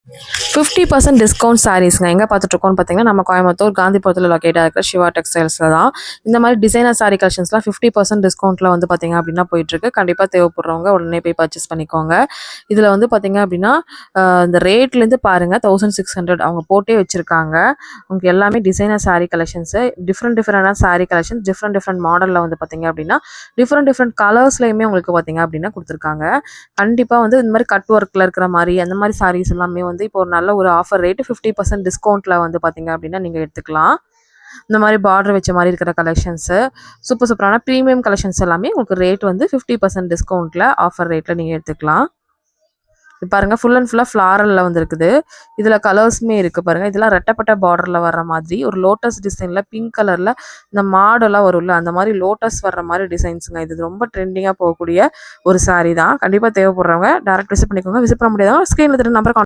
50% discount சாரீஸ்ங்க எங்கே பார்த்துட்ருக்கோம்னு பார்த்தீங்கன்னா நம்ம கோயம்புத்தூர் காந்திபுரத்தில் லொக்கேட்டாக இருக்கிற சிவா டெக்ஸ்டைல்ஸில் தான். இந்த மாதிரி டிசைனர் சாரீ கலெக்ஷன்ஸ்லாம் 50% டிஸ்கவுண்ட்டில் வந்து பார்த்தீங்க அப்படின்னா போயிட்டுருக்கு. கண்டிப்பாக தேவைப்படுறவங்க உடனே போய் பர்ச்சேஸ் பண்ணிக்கோங்க. இதில் வந்து பார்த்தீங்க அப்படின்னா இந்த ரேட்லேருந்து பாருங்கள் 1600 அவங்க போட்டே வச்சுருக்காங்க. உங்களுக்கு எல்லாமே டிசைனர் சாரீ கலெக்ஷன்ஸு டிஃப்ரெண்டான சாரீ கலெக்ஷன்ஸ் டிஃப்ரெண்ட் மாடலில் வந்து பார்த்தீங்க அப்படின்னா டிஃப்ரெண்ட் கலர்ஸ்லையுமே உங்களுக்கு பார்த்தீங்க அப்படின்னா கொடுத்துருக்காங்க. கண்டிப்பாக வந்து இந்த மாதிரி கட் ஒர்க்கில் இருக்கிற மாதிரி அந்த மாதிரி சாரீஸ் எல்லாமே வந்து இப்போ ஒரு நல்ல ஒரு ஆஃபர் ரேட்டு 50% டிஸ்கவுண்ட்டில் வந்து பார்த்தீங்க அப்படின்னா நீங்கள் எடுத்துக்கலாம். இந்த மாதிரி பார்டர் வச்ச மாதிரி இருக்கிற கலெக்ஷன்ஸு சூப்பரான ப்ரீமியம் கலெக்ஷன்ஸ் எல்லாமே உங்களுக்கு ரேட் வந்து 50% டிஸ்கவுண்ட்டில் ஆஃபர் ரேட்டில் நீங்கள் எடுத்துக்கலாம். இது பாருங்கள் ஃபுல் அண்ட் ஃபுல்லாக ஃப்ளாரலில் வந்துருக்குது. இதில் கலர்ஸுமே இருக்குது பாருங்கள். இதெல்லாம் ரெட்டப்பட்ட பார்டரில் வர்ற மாதிரி ஒரு லோட்டஸ் டிசைனில் பிங்க் கலரில் இந்த மாடெல்லாம் வரும்ல அந்த மாதிரி லோட்டஸ் வர்ற மாதிரி டிசைன்ஸுங்க. இது ரொம்ப ட்ரெண்டிங்காக போகக்கூடிய ஒரு சாரீ தான். கண்டிப்பாக தேவைப்படுறவங்க டேரக்ட் விசிட் பண்ணிக்கோங்க. விசிட் பண்ண முடியாதவங்க ஸ்க்ரீனில் நம்பர்